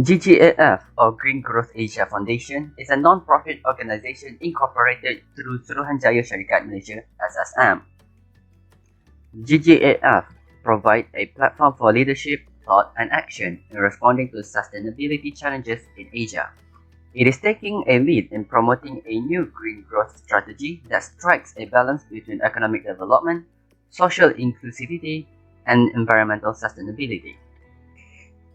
GGAF or Green Growth Asia Foundation is a non-profit organization incorporated through Suruhanjaya Syarikat Malaysia SSM. GGAF provides a platform for leadership, thought and action in responding to sustainability challenges in Asia. It is taking a lead in promoting a new green growth strategy that strikes a balance between economic development, social inclusivity, and environmental sustainability.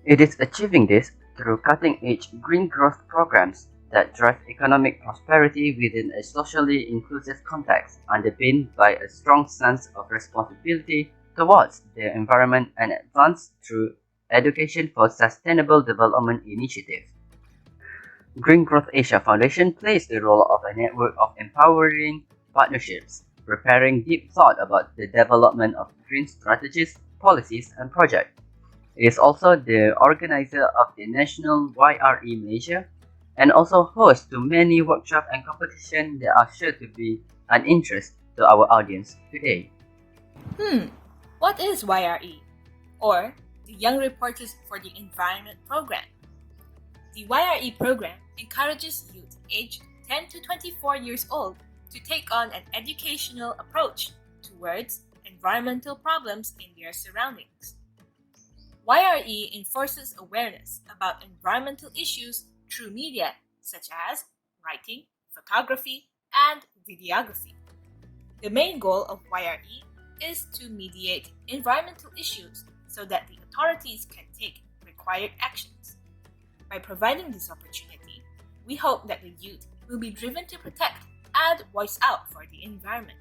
It is achieving this through cutting-edge green growth programs that drive economic prosperity within a socially inclusive context underpinned by a strong sense of responsibility towards the environment and advanced through education for sustainable development initiatives. Green Growth Asia Foundation plays the role of a network of empowering partnerships, preparing deep thought about the development of green strategies, policies, and projects. It is also the organizer of the National NYRE Malaysia and also hosts to many workshops and competitions that are sure to be an interest to our audience today. What is YRE, or the Young Reporters for the Environment Program? The YRE program encourages youth aged 10 to 24 years old to take on an educational approach towards environmental problems in their surroundings. YRE enforces awareness about environmental issues through media such as writing, photography, and videography. The main goal of YRE is to mediate environmental issues so that the authorities can take required actions. By providing this opportunity, we hope that the youth will be driven to protect and voice out for the environment.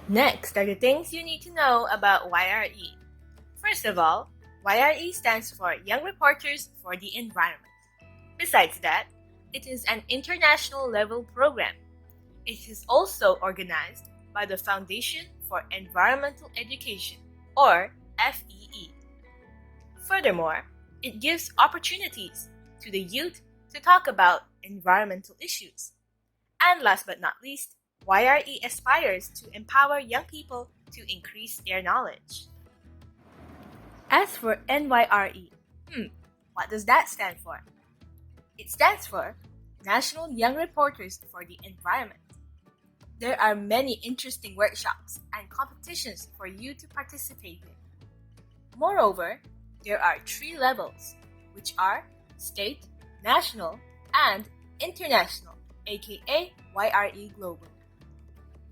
Next are the things you need to know about YRE. First of all, YRE stands for Young Reporters for the Environment. Besides that, it is an international level program. It is also organized by the Foundation for Environmental Education, or FEE. Furthermore, it gives opportunities to the youth to talk about environmental issues. And last but not least, YRE aspires to empower young people to increase their knowledge. As for NYRE, what does that stand for? It stands for National Young Reporters for the Environment. There are many interesting workshops and competitions for you to participate in. Moreover, there are 3 levels, which are state, national, and international, aka YRE Global.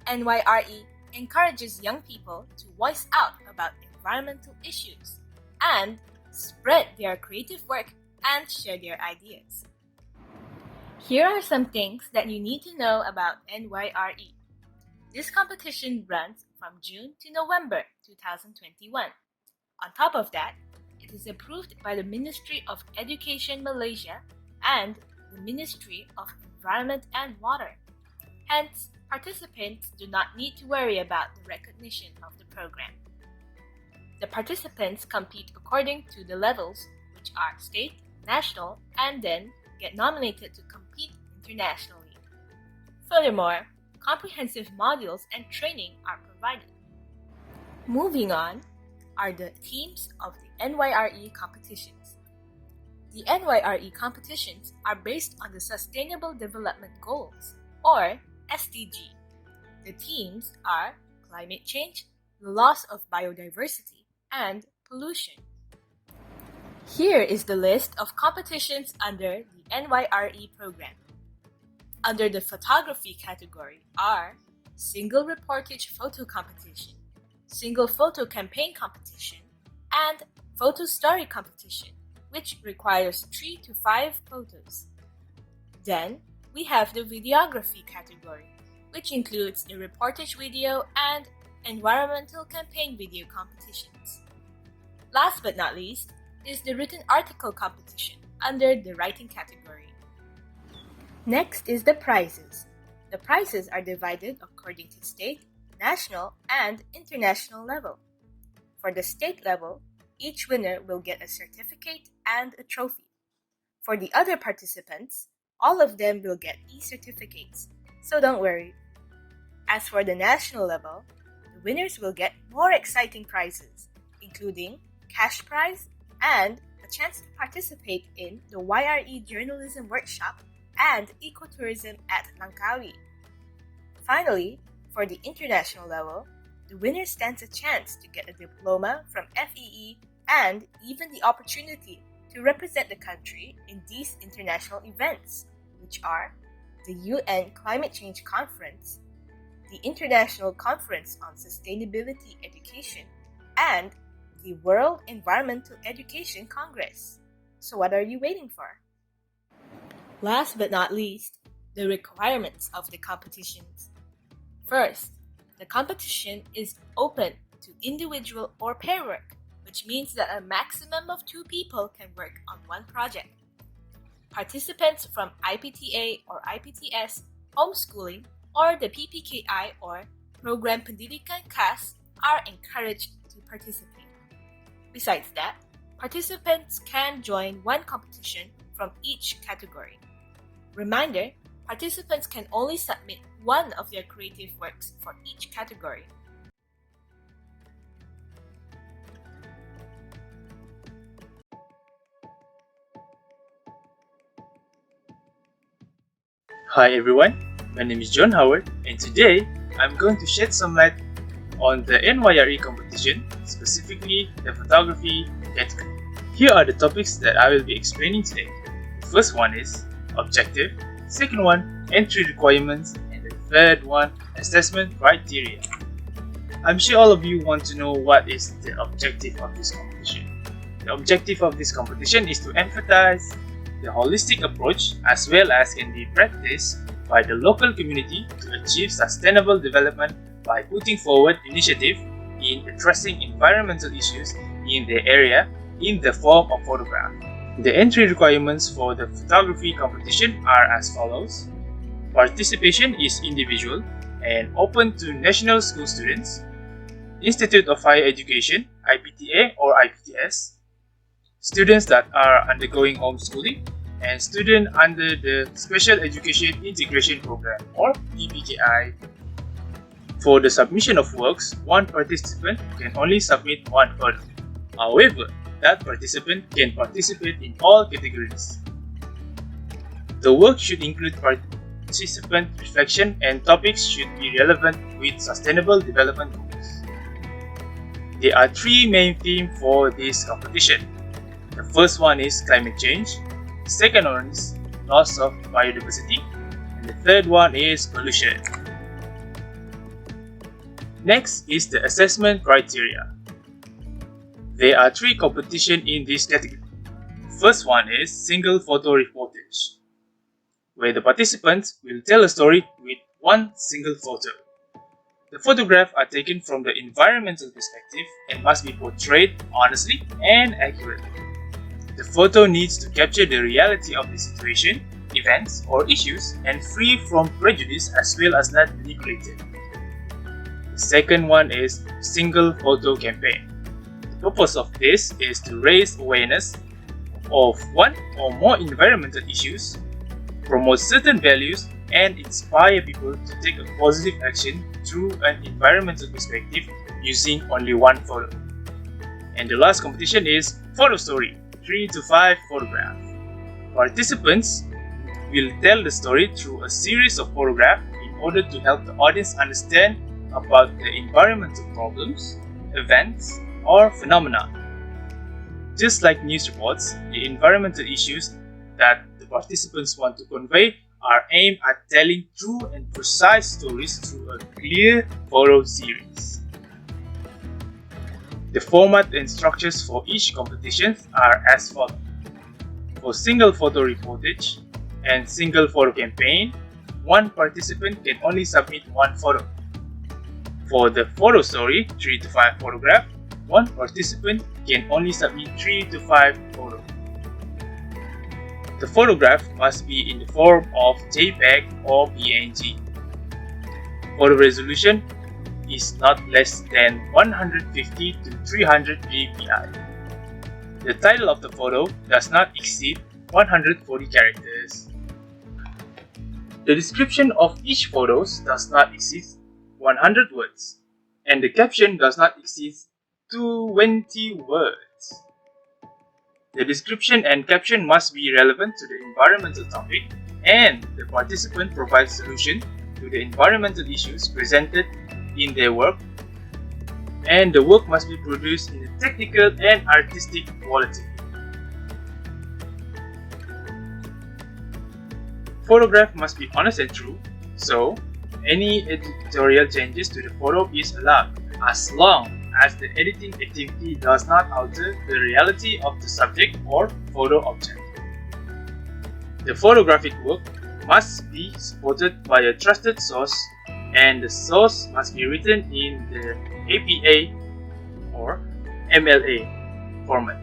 NYRE encourages young people to voice out about environmental issues and spread their creative work and share their ideas. Here are some things that you need to know about NYRE. This competition runs from June to November 2021. On top of that, it is approved by the Ministry of Education Malaysia and the Ministry of Environment and Water. Hence, participants do not need to worry about the recognition of the program. The participants compete according to the levels, which are state, national, and then get nominated to compete internationally. Furthermore, comprehensive modules and training are provided. Moving on are the themes of the NYRE competitions. The NYRE competitions are based on the Sustainable Development Goals, or SDG. The themes are climate change, the loss of biodiversity, and pollution. Here is the list of competitions under the NYRE program. Under the photography category are Single Reportage Photo Competition, Single Photo Campaign Competition, and Photo Story Competition, which requires 3 to 5 photos. Then, we have the videography category, which includes the reportage video and environmental campaign video competitions. Last but not least is the written article competition under the writing category. Next is the prizes. The prizes are divided according to state, national, and international level. For the state level, each winner will get a certificate and a trophy. For the other participants, all of them will get e-certificates, so don't worry. As for the national level, the winners will get more exciting prizes, including cash prize and a chance to participate in the YRE Journalism Workshop and Ecotourism at Langkawi. Finally, for the international level, the winner stands a chance to get a diploma from FEE and even the opportunity to represent the country in these international events, which are the UN Climate Change Conference, the International Conference on Sustainability Education, and the World Environmental Education Congress. So what are you waiting for? Last but not least, the requirements of the competitions. First, the competition is open to individual or pair work, which means that a maximum of 2 people can work on one project. Participants from IPTA or IPTS, homeschooling, or the PPKI or Program Pendidikan KAS are encouraged to participate. Besides that, participants can join one competition from each category. Reminder, participants can only submit one of their creative works for each category. Hi everyone, my name is John Howard, and today I'm going to shed some light on the NYRE competition, specifically the photography category. Here are the topics that I will be explaining today. The first one is objective, second one entry requirements, and the third one assessment criteria. I'm sure all of you want to know what is the objective of this competition. The objective of this competition is to emphasize the holistic approach as well as can be practiced by the local community to achieve sustainable development by putting forward initiative in addressing environmental issues in the area in the form of photograph. The entry requirements for the photography competition are as follows. Participation is individual and open to national school students, Institute of Higher Education, IPTA or IPTS, students that are undergoing homeschooling, and students under the Special Education Integration Program or PPKI. For the submission of works, one participant can only submit one photo. However, that participant can participate in all categories. The work should include participant reflection and topics should be relevant with sustainable development goals. There are 3 main themes for this competition. The first one is climate change, the second one is loss of biodiversity, and the third one is pollution. Next is the assessment criteria. There are 3 competitions in this category. The first one is single photo reportage, where the participants will tell a story with one single photo. The photographs are taken from the environmental perspective and must be portrayed honestly and accurately. The photo needs to capture the reality of the situation, events, or issues and free from prejudice as well as not manipulated. The second one is single photo campaign. The purpose of this is to raise awareness of one or more environmental issues, promote certain values, and inspire people to take a positive action through an environmental perspective using only one photo. And the last competition is photo story, 3 to 5 photographs. Participants will tell the story through a series of photographs in order to help the audience understand about the environmental problems, events, or phenomena. Just like news reports, the environmental issues that the participants want to convey are aimed at telling true and precise stories through a clear photo series. The format and structures for each competition are as follows. For single photo reportage and single photo campaign, one participant can only submit one photo. For the photo story, 3 to 5 photographs, one participant can only submit 3 to 5 photos. The photograph must be in the form of JPEG or PNG. Photo resolution is not less than 150 to 300 dpi. The title of the photo does not exceed 140 characters. The description of each photo does not exceed 100 words, and the caption does not exceed 20 words. The description and caption must be relevant to the environmental topic, and the participant provides solution to the environmental issues presented in their work, and the work must be produced in a technical and artistic quality. Photograph must be honest and true, so any editorial changes to the photo is allowed, as long as the editing activity does not alter the reality of the subject or photo object. The photographic work must be supported by a trusted source, and the source must be written in the APA or MLA format.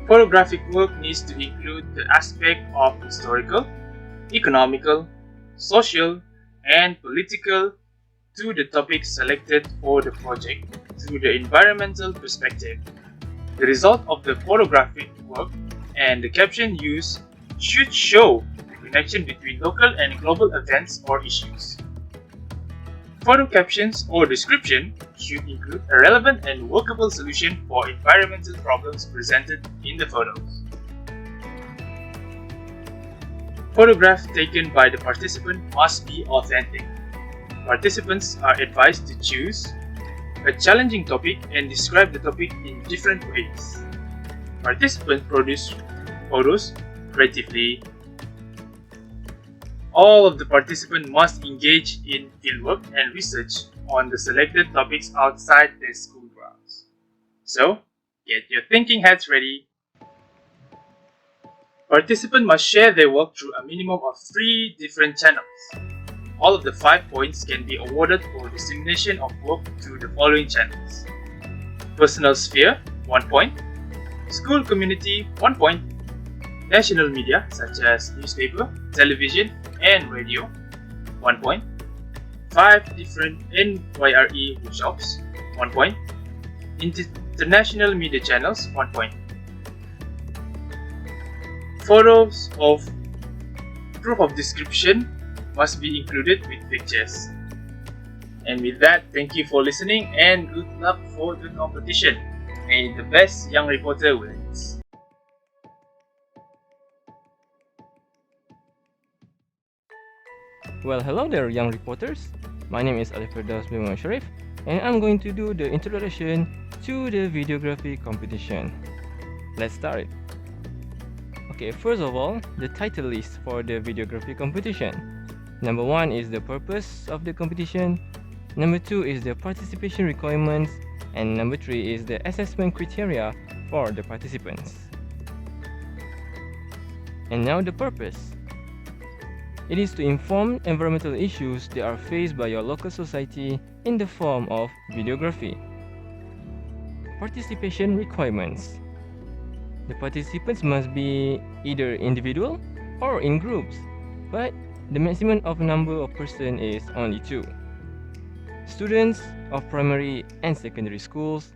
Photographic work needs to include the aspect of historical, economical, social, and political to the topics selected for the project through the environmental perspective. The result of the photographic work and the caption used should show the connection between local and global events or issues. Photo captions or description should include a relevant and workable solution for environmental problems presented in the photos. Photographs taken by the participant must be authentic. Participants are advised to choose a challenging topic and describe the topic in different ways. Participants produce photos creatively. All of the participants must engage in fieldwork and research on the selected topics outside their school grounds. So, get your thinking hats ready. Participants must share their work through a minimum of 3 different channels. All of the 5 points can be awarded for dissemination of work through the following channels: personal sphere, 1 point; school community, 1 point; national media such as newspaper, television, and radio, 1 point; 5 different NYRE workshops, 1 point; international media channels, 1 point. Photos of proof of description must be included with pictures. And with that, thank you for listening and good luck for the competition. May the best young reporter wins. Well, hello there, young reporters. My name is Alifirdaus bin Sharif, and I'm going to do the introduction to the videography competition. Let's start. Okay, first of all, the title list for the videography competition. Number 1 is the purpose of the competition. Number 2 is the participation requirements. And number 3 is the assessment criteria for the participants. And now the purpose. It is to inform environmental issues that are faced by your local society in the form of videography. Participation requirements. The participants must be either individual or in groups, but the maximum of number of persons is only 2. Students of primary and secondary schools,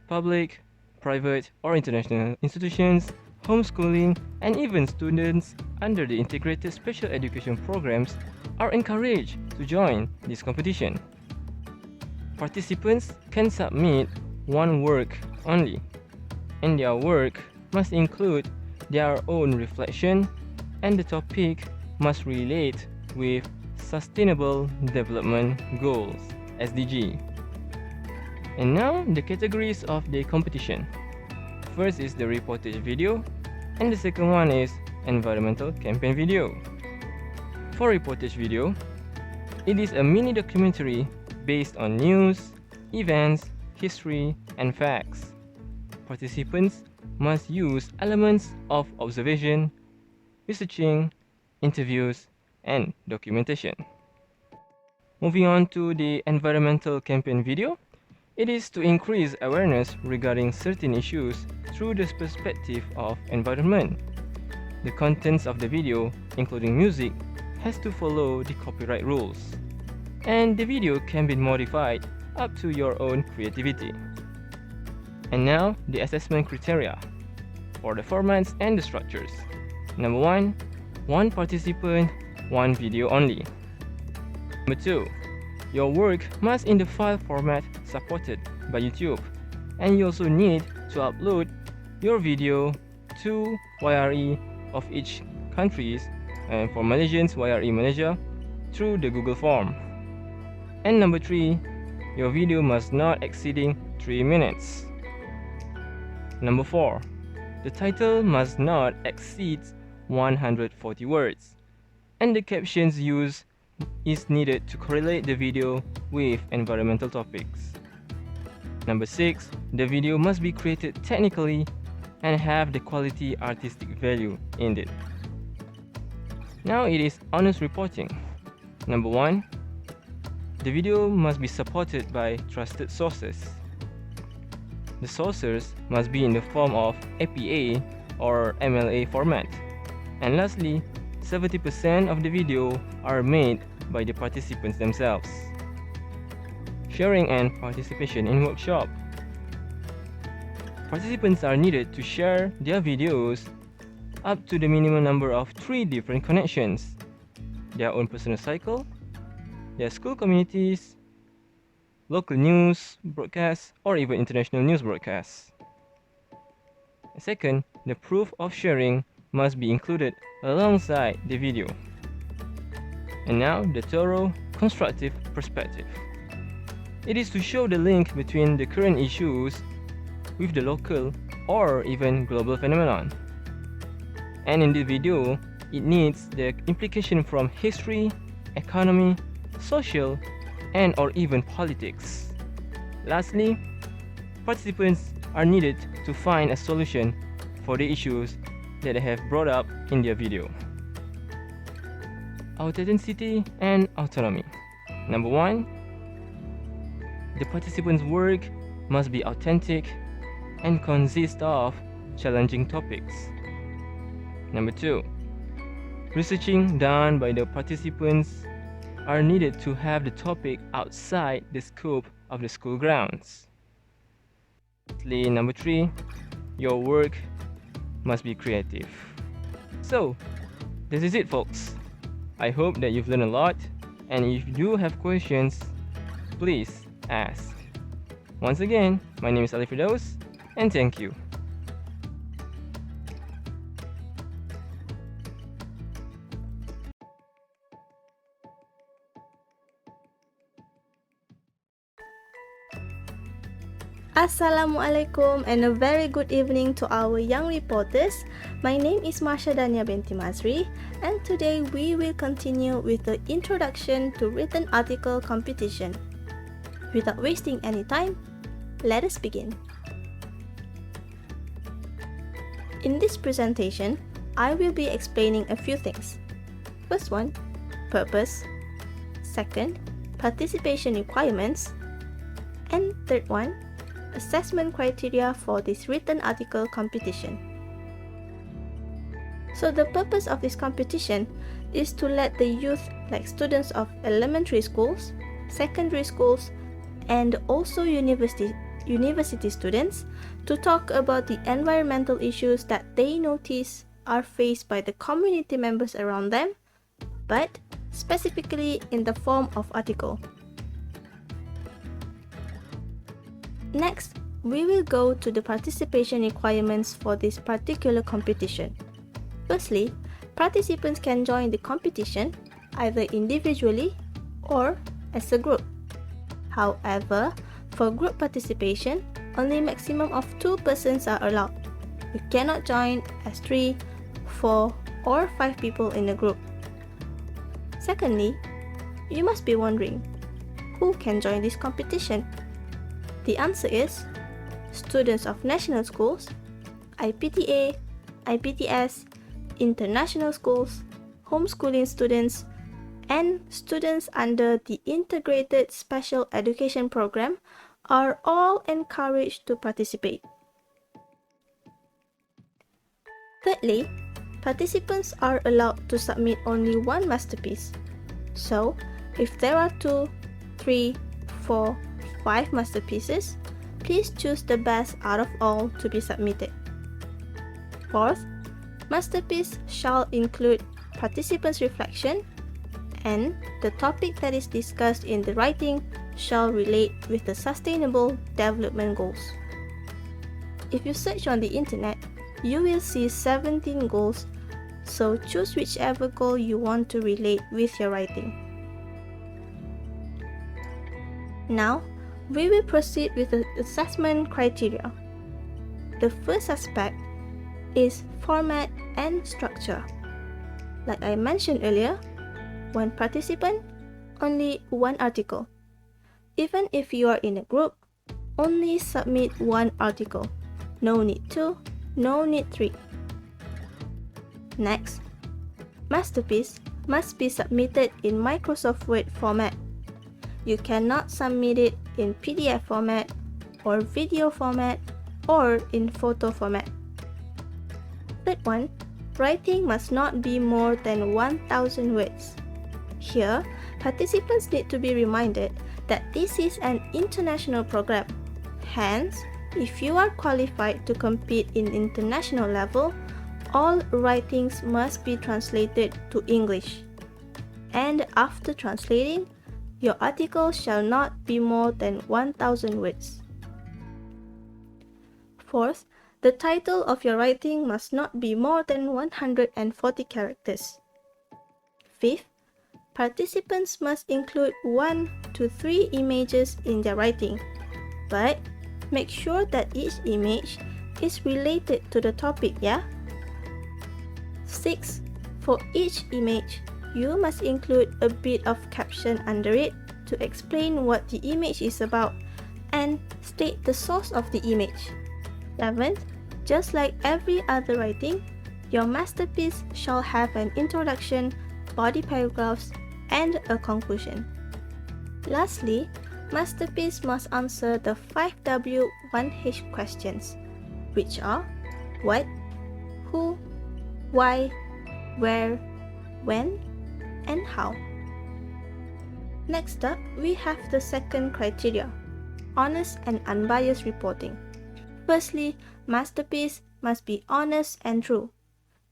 public, private or international institutions, homeschooling, and even students under the integrated special education programs are encouraged to join this competition. Participants can submit one work only, and their work must include their own reflection, and the topic must relate with Sustainable Development Goals (SDG). And now the categories of the competition. First is the reportage video, and the second one is environmental campaign video. For reportage video, it is a mini documentary based on news, events, history, and facts. Participants must use elements of observation, researching, interviews, and documentation. Moving on to the environmental campaign video, it is to increase awareness regarding certain issues through the perspective of environment. The contents of the video, including music, has to follow the copyright rules, and the video can be modified up to your own creativity. And now the assessment criteria for the formats and the structures. Number 1, one participant, one video only. Number 2, your work must in the file format supported by YouTube. and you also need to upload your video to YRE of each countries, and for Malaysians, YRE Malaysia, through the Google form. And number 3, your video must not exceeding 3 minutes. Number 4, the title must not exceed 140 words, and the captions used is needed to correlate the video with environmental topics. Number 6, the video must be created technically and have the quality artistic value in it. Now it is honest reporting. Number 1, the video must be supported by trusted sources. The sources must be in the form of APA or MLA format. And lastly, 70% of the video are made by the participants themselves. Sharing and participation in workshop. Participants are needed to share their videos up to the minimum number of 3 different connections: their own personal cycle, their school communities, local news broadcasts, or even international news broadcasts. Second, the proof of sharing must be included alongside the video. And now, the thorough, constructive perspective. It is to show the link between the current issues with the local or even global phenomenon. And in the video, it needs the implication from history, economy, social, and or even politics. Lastly, participants are needed to find a solution for the issues that they have brought up in their video. Authenticity and autonomy. Number 1, the participants' work must be authentic and consist of challenging topics. Number 2, researching done by the participants are needed to have the topic outside the scope of the school grounds. Lastly, number 3, your work must be creative. So, this is it, folks. I hope that you've learned a lot, and if you do have questions, please ask. Once again, my name is Ali Firdaus, and thank you. Assalamualaikum and a very good evening to our young reporters. My name is Marsha Dania binti Masri, and today we will continue with the introduction to written article competition. Without wasting any time, let us begin. In this presentation, I will be explaining a few things. First one, purpose. Second, participation requirements. And third one, assessment criteria for this written article competition. So the purpose of this competition is to let the youth, like students of elementary schools, secondary schools, and also university students, to talk about the environmental issues that they notice are faced by the community members around them, but specifically in the form of article. Next, we will go to the participation requirements for this particular competition. Firstly, participants can join the competition either individually or as a group. However, for group participation, only maximum of 2 persons are allowed. You cannot join as 3, 4, or 5 people in a group. Secondly, you must be wondering, who can join this competition? The answer is students of national schools, IPTA, IPTS, international schools, homeschooling students, and students under the Integrated Special Education Program are all encouraged to participate. Thirdly, participants are allowed to submit only one masterpiece. So, if there are 2, 3, 4, 5 masterpieces, please choose the best out of all to be submitted. Fourth, masterpiece shall include participants' reflection, and the topic that is discussed in the writing shall relate with the Sustainable Development Goals. If you search on the internet, you will see 17 goals, so choose whichever goal you want to relate with your writing. Now, we will proceed with the assessment criteria. The first aspect is format and structure. Like I mentioned earlier, one participant, only one article. Even if you are in a group, only submit one article. No need 2, no need 3. Next, masterpiece must be submitted in Microsoft Word format. You cannot submit it in PDF format or video format or in photo format. Third one, writing must not be more than 1,000 words. Here, participants need to be reminded that this is an international program. Hence, if you are qualified to compete in international level, all writings must be translated to English. And after translating, your article shall not be more than 1,000 words. Fourth, the title of your writing must not be more than 140 characters. Fifth, participants must include 1 to 3 images in their writing, but make sure that each image is related to the topic, yeah? 6. For each image, you must include a bit of caption under it to explain what the image is about and state the source of the image. 7. Just like every other writing, your masterpiece shall have an introduction, body paragraphs, and a conclusion. Lastly, masterpiece must answer the 5W1H questions, which are what, who, why, where, when, and how. Next up, we have the second criteria, honest and unbiased reporting. Firstly, masterpiece must be honest and true,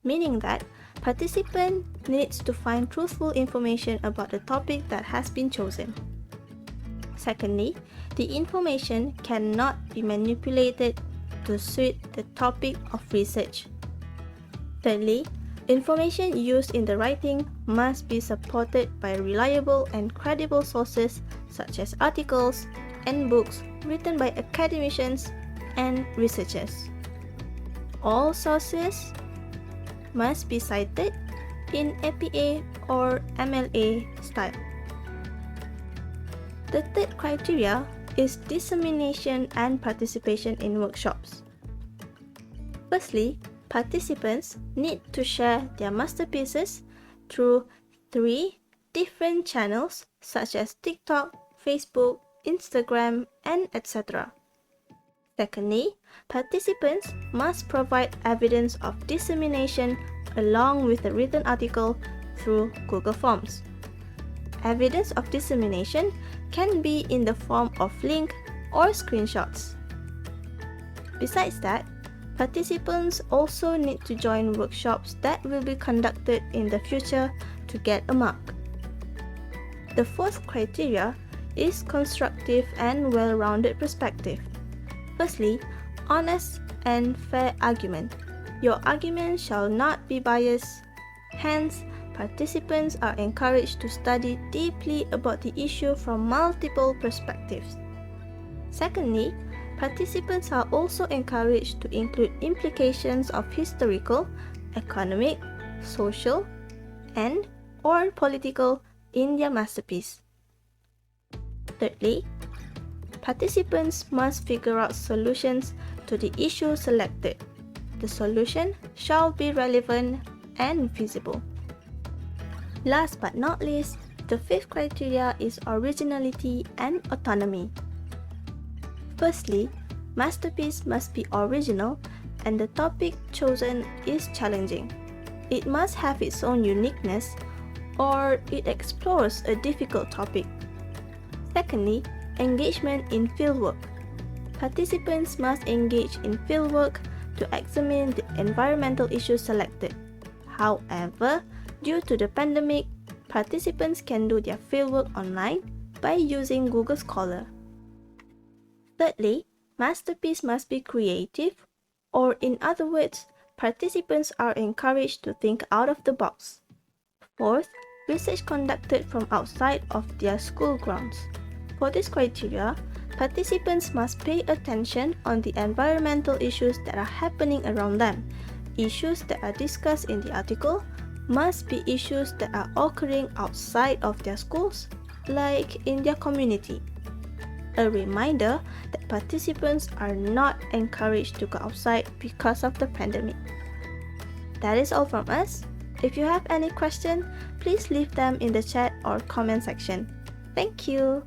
meaning that participant needs to find truthful information about the topic that has been chosen. Secondly, the information cannot be manipulated to suit the topic of research. Thirdly, information used in the writing must be supported by reliable and credible sources such as articles and books written by academicians and researchers. All sources must be cited in APA or MLA style. The third criteria is dissemination and participation in workshops. Firstly, participants need to share their masterpieces through 3 different channels such as TikTok, Facebook, Instagram, and etc. Secondly, participants must provide evidence of dissemination along with a written article through Google Forms. Evidence of dissemination can be in the form of link or screenshots. Besides that, participants also need to join workshops that will be conducted in the future to get a mark. The fourth criteria is constructive and well-rounded perspective. Firstly, honest and fair argument. Your argument shall not be biased. Hence, participants are encouraged to study deeply about the issue from multiple perspectives. Secondly, participants are also encouraged to include implications of historical, economic, social, and/or political in their masterpiece. Thirdly, participants must figure out solutions to the issue selected. The solution shall be relevant and feasible. Last but not least, the fifth criteria is originality and autonomy. Firstly, masterpiece must be original and the topic chosen is challenging. It must have its own uniqueness or it explores a difficult topic. Secondly, engagement in fieldwork. Participants must engage in fieldwork to examine the environmental issues selected. However, due to the pandemic, participants can do their fieldwork online by using Google Scholar. Thirdly, masterpiece must be creative, or in other words, participants are encouraged to think out of the box. Fourth, research conducted from outside of their school grounds. For this criteria, participants must pay attention on the environmental issues that are happening around them. Issues that are discussed in the article must be issues that are occurring outside of their schools, like in their community. A reminder that participants are not encouraged to go outside because of the pandemic. That is all from us. If you have any question, please leave them in the chat or comment section. Thank you.